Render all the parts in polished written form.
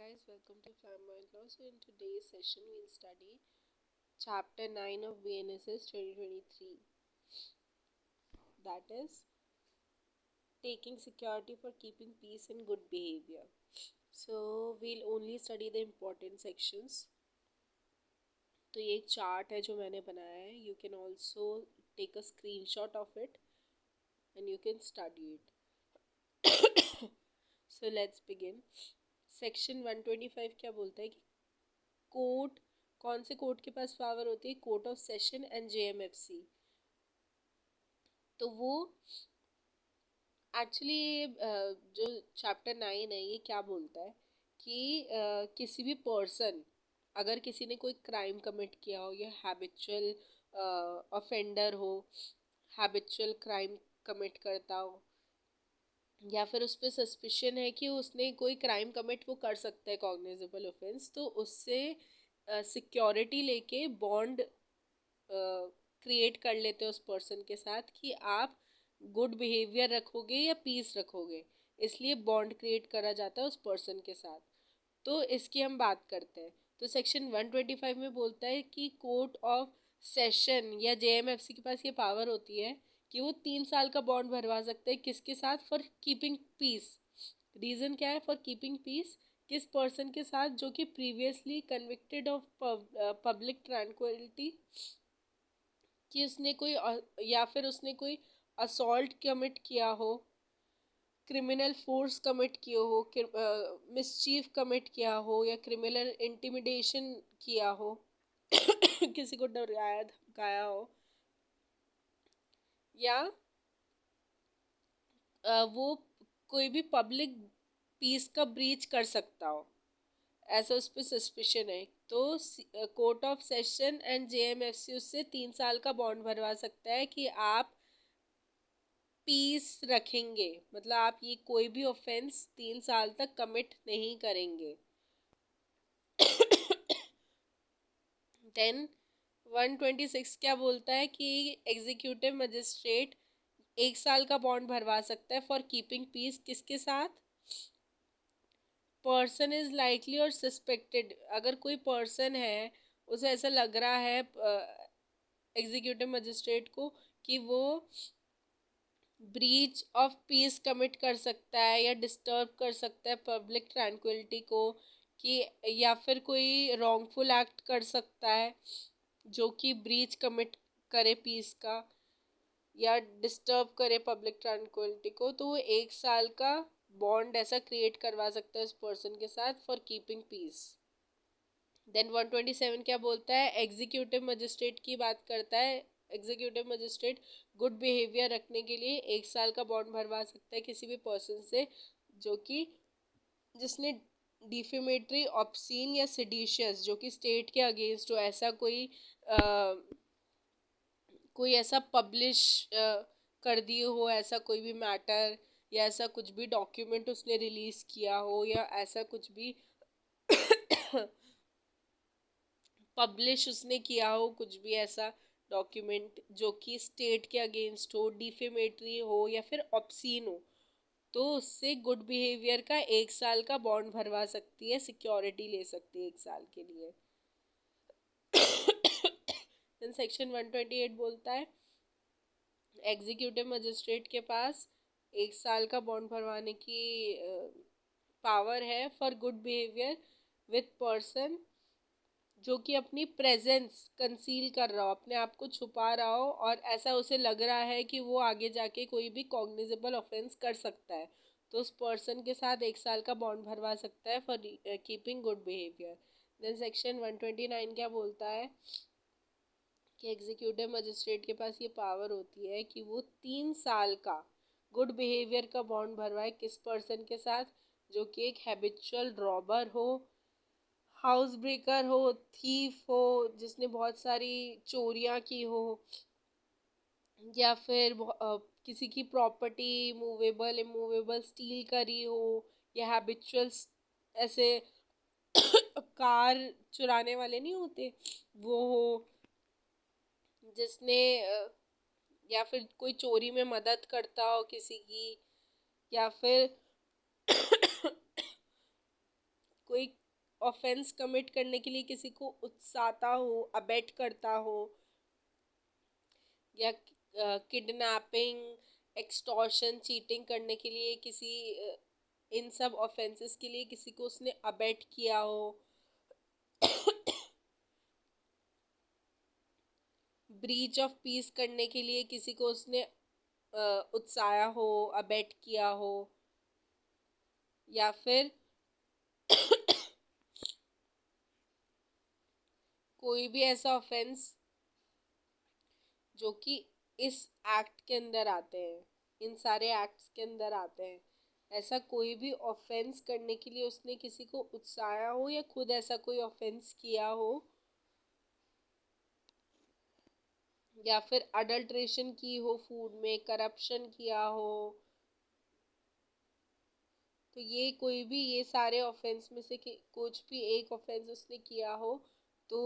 guys, welcome to Flamboyant Law. So in today's session we'll study chapter 9 of BNSS 2023, that is taking security for keeping peace and good behavior. So we'll only study the important sections. तो ये एक chart है जो मैंने बनाया है. You can also take a screenshot of it and you can study it. So let's begin. Section 125 क्या बोलता है कि कोर्ट, कौन से कोर्ट के पास पावर होती है? Court of session and JMFC. तो वो एक्चुअली जो चैप्टर 9 है ये क्या बोलता है कि किसी भी पर्सन, अगर किसी ने कोई क्राइम कमिट किया हो या हैबिचुअल ऑफेंडर हो, हैबिचुअल क्राइम कमिट करता हो, या फिर उस पर सस्पिशन है कि उसने कोई क्राइम कमिट वो कर सकता है कॉग्निजेबल ऑफेंस, तो उससे सिक्योरिटी लेके बॉन्ड क्रिएट कर लेते हैं उस पर्सन के साथ कि आप गुड बिहेवियर रखोगे या पीस रखोगे, इसलिए बॉन्ड क्रिएट करा जाता है उस पर्सन के साथ. तो इसकी हम बात करते हैं. तो सेक्शन 125 में बोलता है कि कोर्ट ऑफ सेशन या जेएमएफसी के पास ये पावर होती है कि वो 3 साल का बॉन्ड भरवा सकते हैं. किसके साथ? For keeping piece. रीज़न क्या है? For keeping peace. किस पर्सन के साथ? जो कि previously convicted of public tranquillity, कि उसने कोई या फिर उसने कोई असॉल्ट कमिट किया हो, क्रिमिनल फोर्स कमिट किया हो, मिसचीफ कमिट किया हो, या क्रिमिनल इंटिमिडेशन किया हो, किसी को डराया धमकाया हो, या वो कोई भी पब्लिक पीस का ब्रीच कर सकता हो, ऐसा उस पर सस्पिशन है. तो court of session and JMFC उससे 3 साल का बॉन्ड भरवा सकता है कि आप पीस रखेंगे, मतलब आप ये कोई भी ऑफेंस 3 साल तक कमिट नहीं करेंगे. देन 126 क्या बोलता है कि एग्जीक्यूटिव मजिस्ट्रेट 1 साल का बॉन्ड भरवा सकता है फॉर कीपिंग पीस. किसके साथ? पर्सन इज लाइकली और सस्पेक्टेड. अगर कोई पर्सन है, उसे ऐसा लग रहा है एग्जीक्यूटिव मजिस्ट्रेट को कि वो ब्रीच ऑफ पीस कमिट कर सकता है या डिस्टर्ब कर सकता है पब्लिक ट्रैंक्विलिटी को, कि या फिर कोई रॉन्गफुल एक्ट कर सकता है जो कि ब्रीच कमिट करे पीस का या डिस्टर्ब करे पब्लिक ट्रैंक्विलिटी को, तो वो 1 साल का बॉन्ड ऐसा क्रिएट करवा सकता है उस पर्सन के साथ फॉर कीपिंग पीस. देन 127 क्या बोलता है? एग्जीक्यूटिव मजिस्ट्रेट की बात करता है. एग्जीक्यूटिव मजिस्ट्रेट गुड बिहेवियर रखने के लिए 1 साल का बॉन्ड भरवा सकता है किसी भी पर्सन से जो कि जिसने डिफेमेटरी, ऑब्सीन या सेडिशियस, जो कि स्टेट के अगेंस्ट हो, ऐसा कोई ऐसा पब्लिश कर दिए हो, ऐसा कोई भी मैटर या ऐसा कुछ भी डॉक्यूमेंट उसने रिलीज किया हो, या ऐसा कुछ भी पब्लिश उसने किया हो, कुछ भी ऐसा डॉक्यूमेंट जो कि स्टेट के अगेंस्ट हो, डिफेमेटरी हो या फिर ऑब्सीन हो, तो उससे गुड बिहेवियर का 1 साल का बॉन्ड भरवा सकती है, सिक्योरिटी ले सकती है 1 साल के लिए. देन सेक्शन 128 बोलता है एग्जीक्यूटिव मजिस्ट्रेट के पास 1 साल का बॉन्ड भरवाने की पावर है for good behaviour with person जो कि अपनी प्रेजेंस कंसील कर रहा हो, अपने आप को छुपा रहा हो, और ऐसा उसे लग रहा है कि वो आगे जाके कोई भी कॉग्निजेबल ऑफेंस कर सकता है, तो उस पर्सन के साथ 1 साल का बॉन्ड भरवा सकता है for keeping good behaviour. Then section 129 क्या बोलता है कि एग्जीक्यूटिव मजिस्ट्रेट के पास ये पावर होती है कि वो 3 साल का गुड बिहेवियर का बॉन्ड भरवाए. किस पर्सन के साथ? जो कि एक हैबिचुअल रॉबर हो, हाउस ब्रेकर हो, थीफ हो, जिसने बहुत सारी चोरियां की हो, या फिर किसी की प्रॉपर्टी मूवेबल इमूवेबल स्टील करी हो, या हैबिचुअल ऐसे कार चुराने वाले नहीं होते वो हो, जिसने या फिर कोई चोरी में मदद करता हो किसी की, या फिर कोई ऑफेंस कमिट करने के लिए किसी को उकसाता हो, अबेट करता हो, या किडनैपिंग, एक्सटॉर्शन, चीटिंग करने के लिए किसी इन सब ऑफेंसेस के लिए किसी को उसने अबेट किया हो, ब्रीच ऑफ पीस करने के लिए किसी को उसने उत्साया हो, अबेट किया हो, या फिर कोई भी ऐसा ऑफेंस जो कि इस एक्ट के अंदर आते हैं, इन सारे एक्ट्स के अंदर आते हैं, ऐसा कोई भी ऑफेंस करने के लिए उसने किसी को उकसाया हो या खुद ऐसा कोई ऑफेंस किया हो, या फिर अडल्ट्रेशन की हो फूड में, करप्शन किया हो, तो ये कोई भी, ये सारे ऑफेंस में से कुछ भी एक ऑफेंस उसने किया हो तो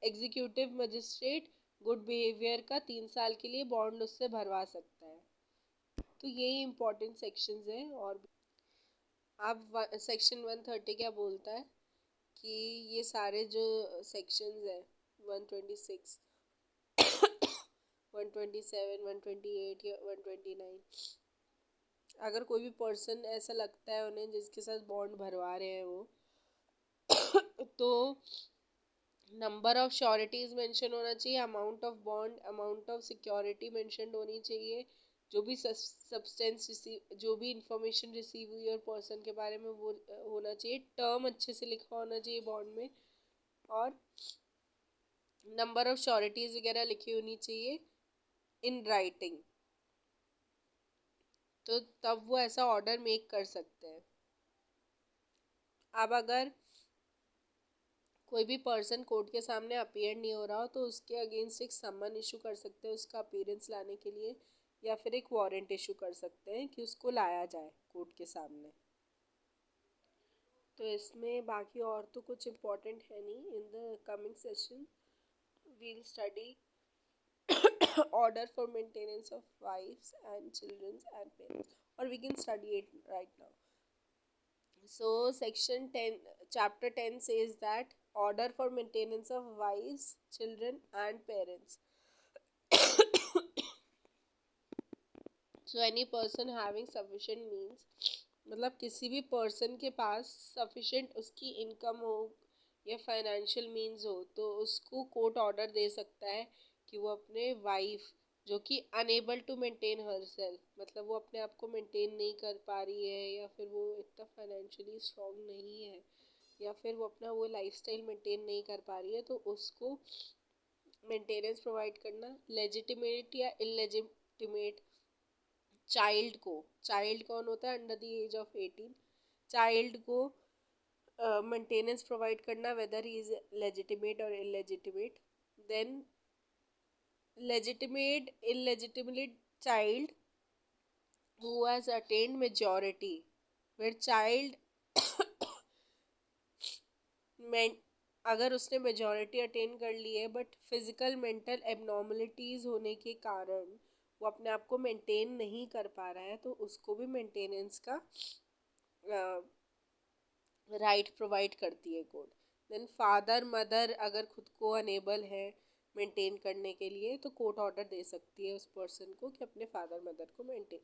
एग्जीक्यूटिव मजिस्ट्रेट गुड बिहेवियर का 3 साल के लिए बॉन्ड उससे भरवा सकता है। तो यही इम्पोर्टेंट सेक्शंस हैं। और अब सेक्शन 130 क्या बोलता है कि ये सारे जो सेक्शंस हैं 126, 127, 128 या 129, अगर कोई भी पर्सन ऐसा लगता है उन्हें जिसके साथ बॉन्ड भरवा रहे हैं वो, तो नंबर ऑफ श्योरिटीज मेंशन होना चाहिए, amount of bond, amount of security mention होनी चाहिए, जो भी सब्सटेंस रिसीव, जो भी इंफॉर्मेशन रिसीव हुई और पर्सन के बारे में वो होना चाहिए, टर्म अच्छे से लिखा होना चाहिए बॉन्ड में, और नंबर ऑफ श्योरिटीज वगैरह लिखी होनी चाहिए इन राइटिंग, तो तब वो ऐसा ऑर्डर मेक कर सकते हैं। अब अगर कोई भी पर्सन कोर्ट के सामने अपीयर नहीं हो रहा हो तो उसके अगेंस्ट एक समन इशू कर सकते हैं उसका अपीयरेंस लाने के लिए, या फिर एक वारंट इशू कर सकते हैं कि उसको लाया जाए कोर्ट के सामने। तो इसमें बाकी और तो कुछ इम्पोर्टेंट है नहीं। In the coming session we'll study order for maintenance of wives and children and parents, or we can study it right now. So section 10, chapter 10 says that order for maintenance of wives, children and parents. So any person having sufficient means, मतलब किसी भी person के पास sufficient उसकी income हो या financial means हो, तो उसको कोर्ट ऑर्डर दे सकता है कि वो अपने वाइफ जो कि unable to maintain herself, मतलब वो अपने आप को मेंटेन नहीं कर पा रही है, या फिर वो इतना फाइनेंशियली स्ट्रांग नहीं है, या फिर वो अपना वो लाइफस्टाइल मेंटेन नहीं कर पा रही है, तो उसको मेंटेनेंस प्रोवाइड करना, लेजिटिमेट या इलेजिटिमेट चाइल्ड को, चाइल्ड कौन होता है under the age of 18, child को मेंटेनेंस प्रोवाइड करना वेदर ही इज लेजिटिमेट और illegitimate. Then legitimate illegitimate child who has attained majority, where child अगर उसने मेजॉरिटी अटेन कर ली है बट फिजिकल मेंटल एबनॉर्मलिटीज होने के कारण वो अपने आप को मेंटेन नहीं कर पा रहा है, तो उसको भी मेंटेनेंस का राइट प्रोवाइड करती है कोर्ट। देन फादर मदर अगर खुद को अनेबल है मेंटेन करने के लिए, तो कोर्ट ऑर्डर दे सकती है उस पर्सन को कि अपने फादर मदर को मेंटेन।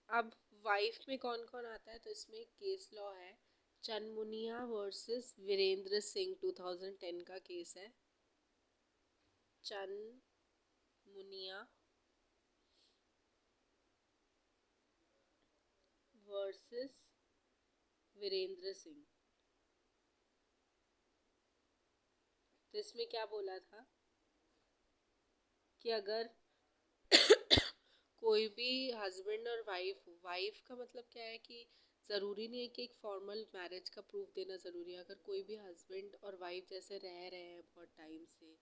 अब वाइफ में कौन कौन आता है, तो इसमें केस लॉ है, चनमुनिया वर्सेस वीरेंद्र सिंह 2010 का केस है। चनमुनिया वर्सेस वीरेंद्र सिंह। तो इसमें क्या बोला था कि अगर कोई भी हस्बैंड और वाइफ, वाइफ का मतलब क्या है कि ज़रूरी नहीं है कि एक फॉर्मल मैरिज का प्रूफ देना ज़रूरी है। अगर कोई भी हस्बैंड और वाइफ जैसे रह रहे हैं बहुत टाइम से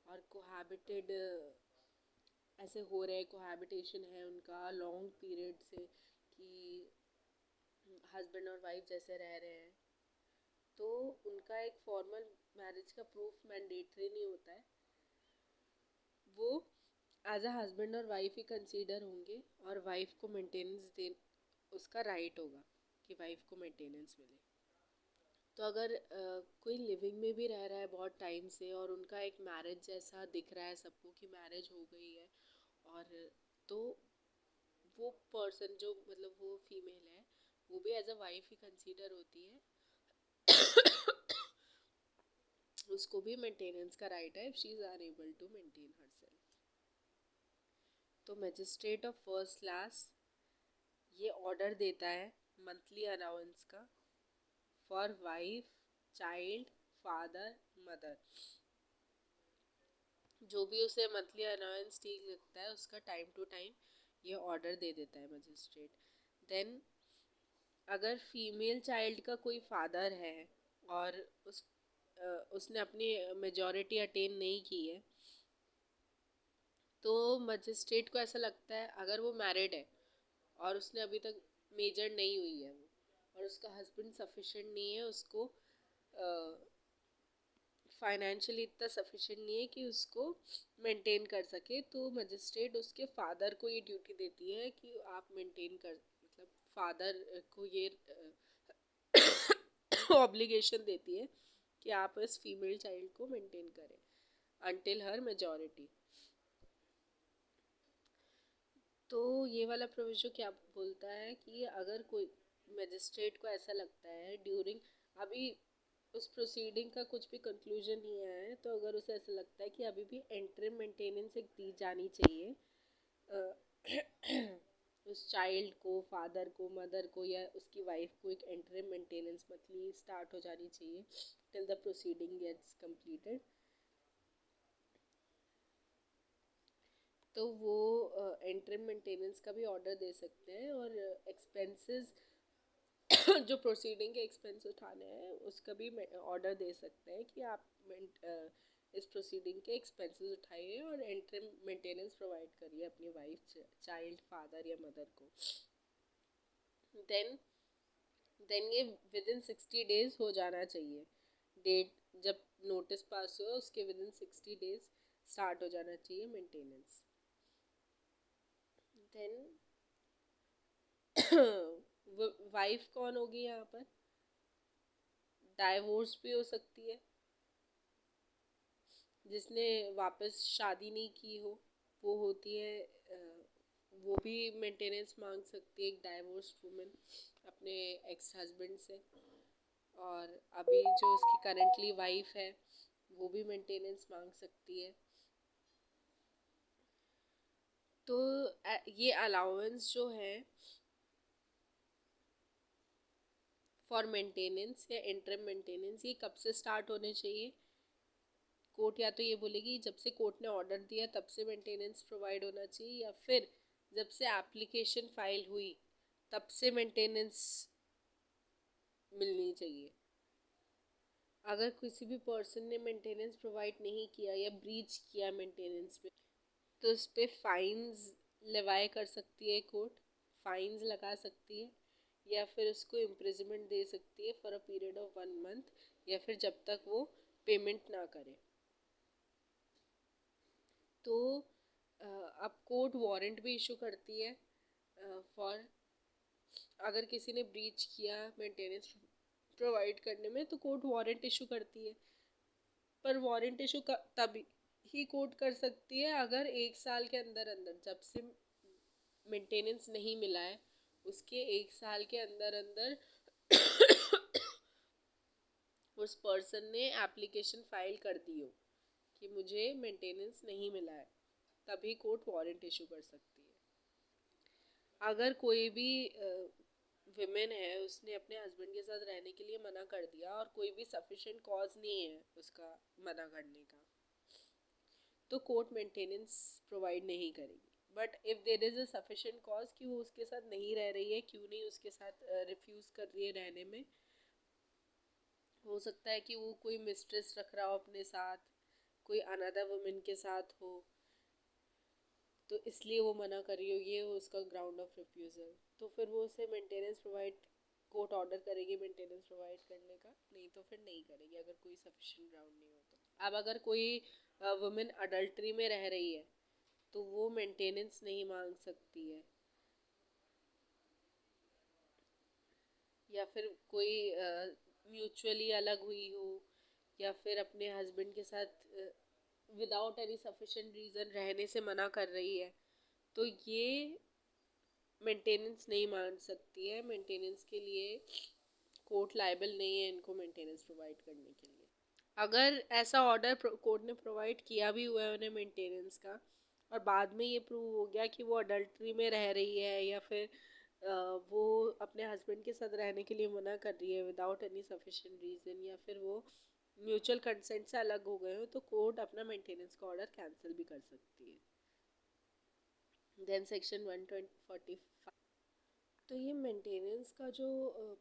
और कोहैबिटेड ऐसे हो रहे हैं, कोहैबिटेशन है उनका लॉन्ग पीरियड से, कि हस्बैंड और वाइफ जैसे रह रहे हैं, तो उनका एक फॉर्मल मैरिज का प्रूफ मैंडेटरी नहीं होता है, वो एज अ हस्बैंड और वाइफ ही कंसीडर होंगे और वाइफ को मेंटेनेंस दे उसका राइट होगा। कि वाइफ को मेंटेनेंस मिले। तो अगर कोई लिविंग में भी रह रहा है बहुत टाइम से और उनका एक मैरिज जैसा दिख रहा है सबको कि मैरिज हो गई है, और तो वो पर्सन जो मतलब वो फीमेल है वो भी एज अ वाइफ ही कंसीडर होती है, उसको भी मेंटेनेंस का राइट है if she is unable to maintain herself. तो मजिस्ट्रेट ऑफ फर्स्ट क्लास ये ऑर्डर देता है मंथली अलाउंस का for wife, child, father, mother, जो भी उसे मंथली अलाउंस ठीक लगता है उसका टाइम टू टाइम ये ऑर्डर दे देता है मजिस्ट्रेट। देन अगर फीमेल चाइल्ड का कोई फादर है और उसने अपनी मेजॉरिटी अटेन नहीं की है, तो मजिस्ट्रेट को ऐसा लगता है अगर वो मैरिड है और उसने अभी तक मेजर नहीं हुई है वो, और उसका हस्बैंड सफिशिएंट नहीं है, उसको फाइनेंशियली इतना सफिशिएंट नहीं है कि उसको मेंटेन कर सके, तो मजिस्ट्रेट उसके फादर को ये ड्यूटी देती है कि आप मेंटेन कर, मतलब फादर को ये ऑब्लिगेशन देती है कि आप इस फीमेल चाइल्ड को मेंटेन करें अंटिल हर मेजॉरिटी। तो ये वाला प्रोविजन क्या बोलता है कि अगर कोई मजिस्ट्रेट को ऐसा लगता है ड्यूरिंग, अभी उस प्रोसीडिंग का कुछ भी कंक्लूजन नहीं आया है, तो अगर उसे ऐसा लगता है कि अभी भी एंट्रीम मेंटेनेंस एक दी जानी चाहिए उस चाइल्ड को, फादर को, मदर को या उसकी वाइफ को एक एंट्रीम मेंटेनेंस मंथली स्टार्ट हो जानी चाहिए till the proceeding gets completed, तो वो एंट्रीम मेंटेनेंस का भी ऑर्डर दे सकते हैं, और एक्सपेंसेस जो प्रोसीडिंग के एक्सपेंस उठाने हैं उसका भी ऑर्डर दे सकते हैं कि आप इस प्रोसीडिंग के एक्सपेंसेस उठाइए और एंट्रीम मेंटेनेंस प्रोवाइड करिए अपनी वाइफ, चाइल्ड, फादर या मदर को। देन ये विद इन 60 डेज हो जाना चाहिए, डेट जब नोटिस पास हुआ उसके विद इन 60 डेज स्टार्ट हो जाना चाहिए मेंटेनेंस। देन वाइफ कौन होगी यहाँ पर? डाइवोर्स भी हो सकती है, जिसने वापस शादी नहीं की हो वो होती है, वो भी मेंटेनेंस मांग सकती है, एक डाइवोर्स वुमेन अपने एक्स हस्बैंड से, और अभी जो उसकी करंटली वाइफ है वो भी मेंटेनेंस मांग सकती है। तो ये अलाउंस जो है फॉर मेंटेनेंस या इंटरम मेंटेनेंस ये कब से स्टार्ट होने चाहिए? कोर्ट या तो ये बोलेगी जब से कोर्ट ने ऑर्डर दिया तब से मेंटेनेंस प्रोवाइड होना चाहिए, या फिर जब से एप्लीकेशन फाइल हुई तब से मेंटेनेंस मिलनी चाहिए। अगर किसी भी पर्सन ने मेंटेनेंस प्रोवाइड नहीं किया या ब्रीच किया मेंटेनेंस में, तो उस पर फाइन्स लेवाए कर सकती है कोर्ट, फाइन्स लगा सकती है, या फिर उसको इम्प्रिजमेंट दे सकती है for a period of 1 month, या फिर जब तक वो पेमेंट ना करे। तो अब कोर्ट वारंट भी इशू करती है फॉर, अगर किसी ने ब्रीच किया मेंटेनेंस प्रोवाइड करने में तो कोर्ट वारंट इशू करती है, पर वारंट इशू तभी ही कोर्ट कर सकती है अगर 1 साल के अंदर अंदर, जब से मेंटेनेंस नहीं मिला है उसके 1 साल के अंदर अंदर उस पर्सन ने एप्लीकेशन फाइल कर दी हो कि मुझे मेंटेनेंस नहीं मिला है, तभी कोर्ट वारंट इशू कर सकती है। अगर कोई भी विमेन है उसने अपने हस्बैंड के साथ रहने के लिए मना कर दिया और कोई भी सफिशिएंट कॉज नहीं है उसका मना करने का, तो कोर्ट मेंटेनेंस प्रोवाइड नहीं करेगी। But if there is a sufficient cause कि वो उसके साथ नहीं रह रही है, क्यों नहीं उसके साथ रिफ्यूज़ कर रही है रहने में, हो सकता है कि वो कोई मिस्ट्रेस रख रहा हो अपने साथ, कोई अनदर वुमेन के साथ हो, तो इसलिए वो मना कर रही हो, ये हो उसका ग्राउंड ऑफ रिफ्यूज़ल, तो फिर वो उसे मेंटेनेंस प्रोवाइड, कोर्ट ऑर्डर करेगी मेंटेनेंस प्रोवाइड करने का, नहीं तो फिर नहीं करेगी अगर कोई सफिशिएंट ग्राउंड नहीं हो तो। अब अगर कोई वुमेन अडल्ट्री में रह रही है तो वो मेंटेनेंस नहीं मांग सकती है। या फिर कोई म्यूचुअली अलग हुई हो, या फिर अपने हस्बैंड के साथ विदाउट एनी सफिशिएंट रीज़न रहने से मना कर रही है, तो ये मेंटेनेंस नहीं मान सकती है। मेंटेनेंस के लिए कोर्ट लायबल नहीं है इनको मेंटेनेंस प्रोवाइड करने के लिए। अगर ऐसा ऑर्डर कोर्ट ने प्रोवाइड किया भी हुआ है उन्हें मेंटेनेंस का, और बाद में ये प्रूव हो गया कि वो अडल्ट्री में रह रही है, या फिर वो अपने हस्बैंड के साथ रहने के लिए मना कर रही है विदाउट एनी सफिशिएंट रीज़न, या फिर वो म्यूचुअल कंसेंट से अलग हो गए हो, तो कोर्ट अपना मेंटेनेंस का ऑर्डर कैंसिल भी कर सकती है। देन सेक्शन 145, तो ये मेंटेनेंस का जो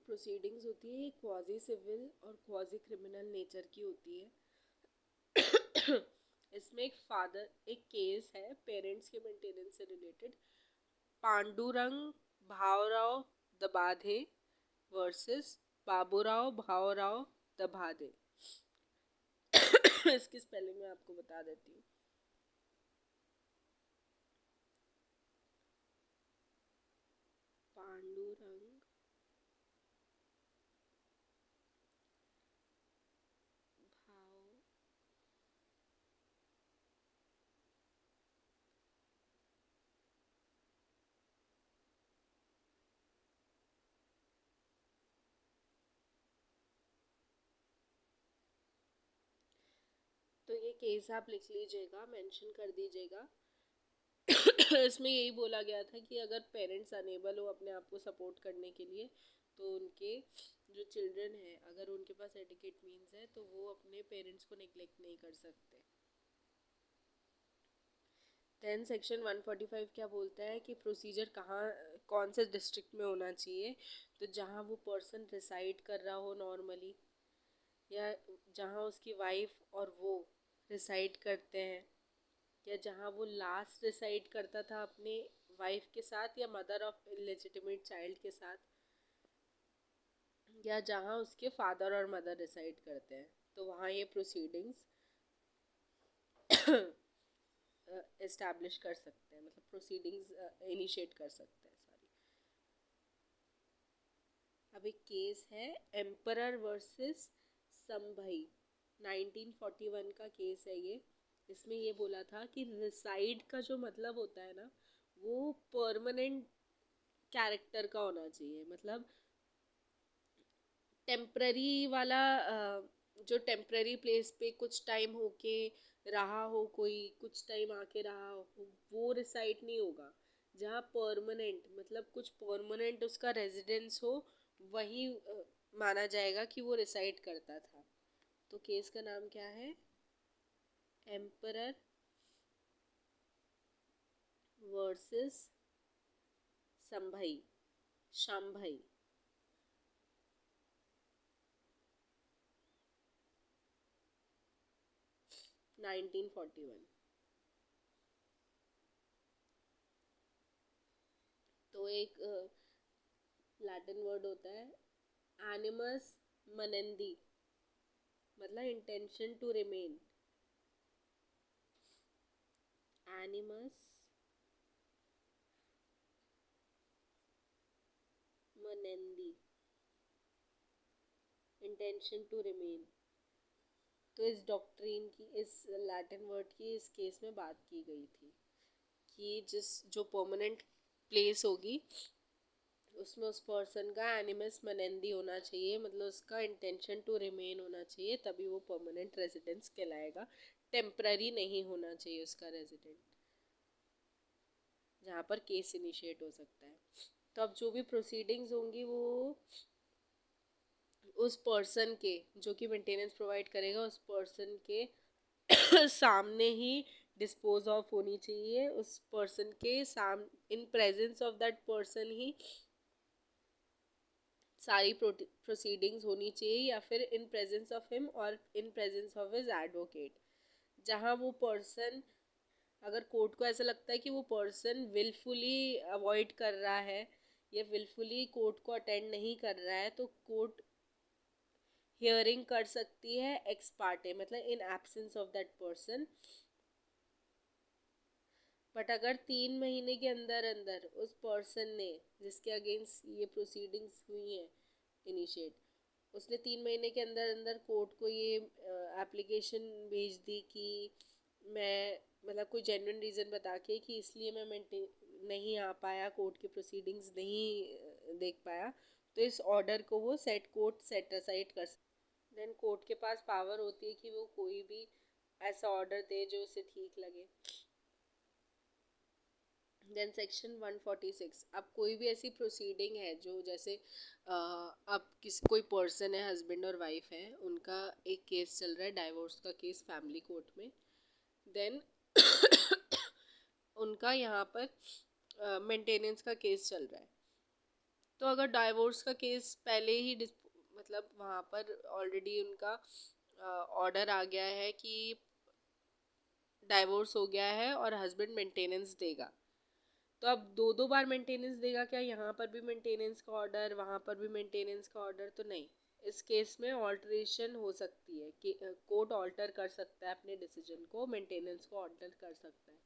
प्रोसीडिंग्स होती है ये क्वाजी सिविल और क्वाजी क्रिमिनल नेचर की होती है। इसमें एक केस है पेरेंट्स के मेंटेनेंस से रिलेटेड, पांडुरंग भावराव दबाधे वर्सेस बाबूराव भावराव दबाधे। इसकी स्पेलिंग मैं आपको बता देती हूँ। पांडुरंग भाव तो ये केस आप लिख लीजिएगा, मेंशन कर दीजिएगा। इसमें यही बोला गया था कि अगर पेरेंट्स अनेबल हो अपने आप को सपोर्ट करने के लिए, तो उनके जो चिल्ड्रन है अगर उनके पास एडिकेट मीन्स है तो वो अपने पेरेंट्स को नेग्लेक्ट नहीं कर सकते। देन सेक्शन 145 क्या बोलता है कि प्रोसीजर कौन से डिस्ट्रिक्ट में होना चाहिए, तो जहाँ वो पर्सन रिसाइड कर रहा हो नॉर्मली, या जहाँ उसकी वाइफ और वो रिसाइड करते हैं, या जहाँ वो लास्ट रिसाइड करता था अपने वाइफ के साथ या मदर ऑफ इलेजिटिमेट चाइल्ड के साथ, या जहाँ उसके फादर और मदर रिसाइड करते हैं, तो वहाँ ये प्रोसीडिंग्स एस्टैब्लिश कर सकते हैं, मतलब प्रोसीडिंग्स इनिशिएट कर सकते हैं, सॉरी। अब एक केस है एम्परर वर्सेस संभई, 1941 का केस है ये। इसमें ये बोला था कि रिसाइड का जो मतलब होता है ना, वो परमानेंट कैरेक्टर का होना चाहिए, मतलब टेम्पररी वाला जो टेम्पररी प्लेस पे कुछ टाइम होके रहा हो, कोई कुछ टाइम आके रहा हो, वो रिसाइड नहीं होगा। जहाँ परमानेंट मतलब कुछ परमानेंट उसका रेजिडेंस हो, वही माना जाएगा कि वो रिसाइड करता था। तो केस का नाम क्या है? एम्परर वर्सेस संभई, शाम्भई, 1941। तो एक लैटिन वर्ड होता है एनिमस मनेंदी, मतलब intention to remain. Animus manendi, intention to remain. तो इस डॉक्ट्रिन की, इस लैटिन वर्ड की इस केस में बात की गई थी कि जो परमानेंट प्लेस होगी उसमें उस पर्सन का एनिमस मनेंदी होना चाहिए, मतलब उसका इंटेंशन टू रिमेन होना चाहिए, तभी वो परमानेंट रेजिडेंस कहलाएगा। टेम्पररी नहीं होना चाहिए उसका रेजिडेंट, जहाँ पर केस इनिशिएट हो सकता है। तो अब जो भी प्रोसीडिंग्स होंगी वो उस पर्सन के, जो कि मेंटेनेंस प्रोवाइड करेगा, उस पर्सन के सामने ही डिस्पोज ऑफ होनी चाहिए, उस पर्सन के in presence of that person ही सारी प्रोसीडिंग्स होनी चाहिए, या फिर इन प्रेजेंस ऑफ हिम और इन प्रेजेंस ऑफ हिज एडवोकेट। जहाँ वो पर्सन, अगर कोर्ट को ऐसा लगता है कि वो पर्सन विलफुली अवॉइड कर रहा है या विलफुली कोर्ट को अटेंड नहीं कर रहा है, तो कोर्ट हियरिंग कर सकती है एक्स पार्टे, मतलब in absence of that person. But अगर 3 महीने के अंदर अंदर उस पर्सन ने, जिसके अगेंस्ट ये प्रोसीडिंग्स हुई हैं, इनिशिएट। उसने 3 महीने के अंदर अंदर कोर्ट को ये एप्लीकेशन भेज दी कि मैं मतलब कोई जेन्युइन रीज़न बता के कि इसलिए मैं मेंटेन नहीं आ पाया, कोर्ट की प्रोसीडिंग्स नहीं देख पाया, तो इस ऑर्डर को वो कोर्ट सेट असाइड कर सकता। देन कोर्ट के पास पावर होती है कि वो कोई भी ऐसा ऑर्डर दे जो उसे ठीक लगे। देन सेक्शन 146, अब कोई भी ऐसी प्रोसीडिंग है जो जैसे अब कोई पर्सन है, हस्बैंड और वाइफ है, उनका एक केस चल रहा है, डाइवोर्स का केस फैमिली कोर्ट में। देन उनका यहाँ पर मेंटेनेंस का केस चल रहा है। तो अगर डाइवोर्स का केस पहले ही मतलब वहाँ पर ऑलरेडी उनका ऑर्डर आ गया है कि डाइवोर्स हो गया है और हस्बैंड मेंटेनेंस देगा, तो अब दो दो बार मेंटेनेंस देगा क्या? यहाँ पर भी मेंटेनेंस का ऑर्डर, वहाँ पर भी मेंटेनेंस का ऑर्डर, तो नहीं। इस केस में ऑल्टरेशन हो सकती है कि कोर्ट ऑल्टर कर सकता है अपने डिसीजन को, मेंटेनेंस को ऑल्टर कर सकता है।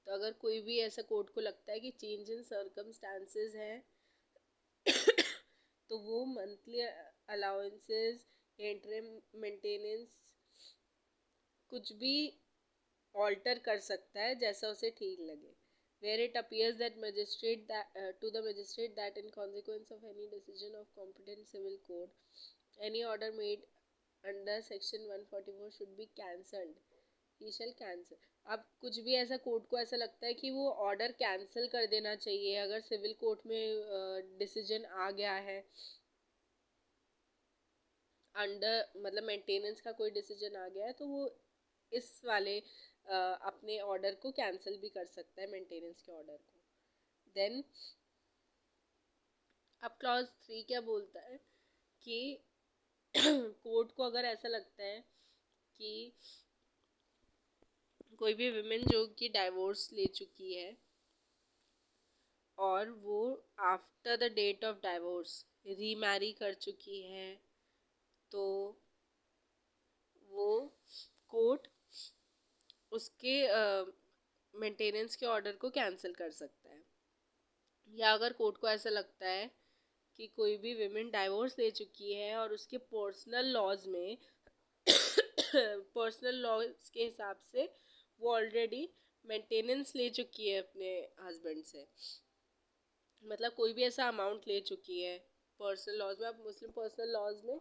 तो अगर कोई भी ऐसा कोर्ट को लगता है कि चेंज इन सर्कमस्टांसेस है तो वो मंथली अलाउंसेस या इंटरिम मेंटेनेंस कुछ भी ऑल्टर कर सकता है जैसा उसे ठीक लगे। Where it appears that to the magistrate that in consequence of any decision of competent civil court, any order made under section 144 should be cancelled, he shall cancel। अब कुछ भी ऐसा कोर्ट को ऐसा लगता है कि वो ऑर्डर कैंसिल कर देना चाहिए, अगर सिविल कोर्ट में डिसीजन आ गया है अंडर मतलब मेंटेनेंस का कोई डिसीजन आ गया है, तो वो इस वाले अपने ऑर्डर को कैंसिल भी कर सकता है, मेंटेनेंस के ऑर्डर को। देन अब क्लॉज 3 क्या बोलता है कि कोर्ट को अगर ऐसा लगता है कि कोई भी विमेन जो कि डाइवोर्स ले चुकी है और वो after the date of divorce remarry कर चुकी है, तो वो कोर्ट उसके मेंटेनेंस के ऑर्डर को कैंसिल कर सकता है। या अगर कोर्ट को ऐसा लगता है कि कोई भी विमेन डाइवोर्स ले चुकी है और उसके पर्सनल लॉज में पर्सनल लॉज के हिसाब से वो ऑलरेडी मेंटेनेंस ले चुकी है अपने हस्बैंड से, मतलब कोई भी ऐसा अमाउंट ले चुकी है पर्सनल लॉज में। अब मुस्लिम पर्सनल लॉज में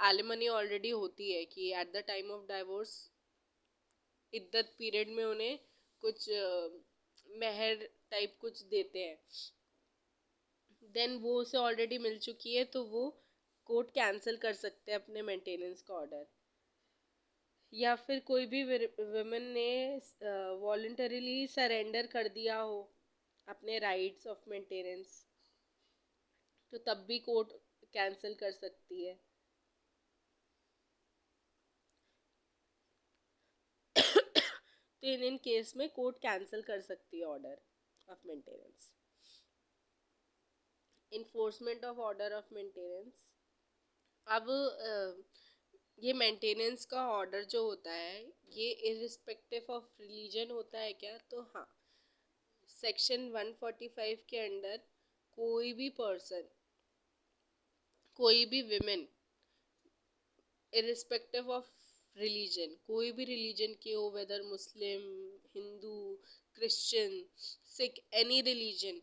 एलिमनी ऑलरेडी होती है कि at the time of divorce इद्दत पीरियड में उन्हें कुछ मेहर टाइप कुछ देते हैं। देन वो उसे ऑलरेडी मिल चुकी है, तो वो कोर्ट कैंसिल कर सकते हैं अपने मेंटेनेंस का ऑर्डर। या फिर कोई भी वुमेन ने वॉलंटरीली सरेंडर कर दिया हो अपने राइट्स ऑफ मेंटेनेंस, तो तब भी कोर्ट कैंसिल कर सकती है। तो इन केस में कोर्ट कैंसिल कर सकती है order of maintenance. Enforcement of order of maintenance, अब ये मेंटेनेंस का ऑर्डर जो होता है ये इरिस्पेक्टिव ऑफ रिलीजन होता है क्या? तो हाँ, सेक्शन 145 के अंडर कोई भी पर्सन, कोई भी विमेन, इरिस्पेक्टिव ऑफ रिलीजन, कोई भी रिलीजन के हो, whether Muslim, Hindu, Christian, Sikh, any religion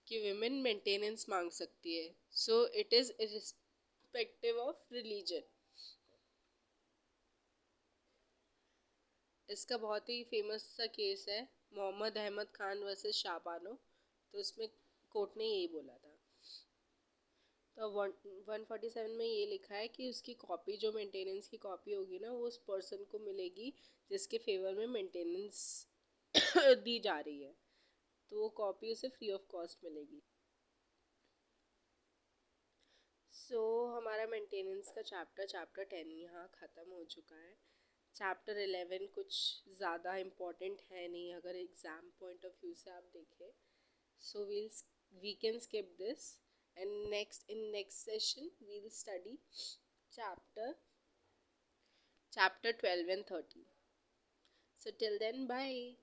की विमेन मेंटेनेंस मांग सकती है। So it is irrespective of religion. इसका बहुत ही फेमस सा केस है मोहम्मद अहमद खान वर्सेस शाहबानो, तो उसमें कोर्ट ने यही बोला था। तो 147 में ये लिखा है कि उसकी कॉपी, जो मेंटेनेंस की कॉपी होगी ना, वो उस पर्सन को मिलेगी जिसके फेवर में मेंटेनेंस दी जा रही है, तो वो कॉपी उसे फ्री ऑफ कॉस्ट मिलेगी। हमारा मेंटेनेंस का चैप्टर 10 यहाँ ख़त्म हो चुका है। चैप्टर 11 कुछ ज़्यादा इम्पोर्टेंट है नहीं अगर एग्ज़ाम पॉइंट ऑफ व्यू से आप देखें। So we can skip this, and next session we'll study chapter 12 and 13. So till then, bye.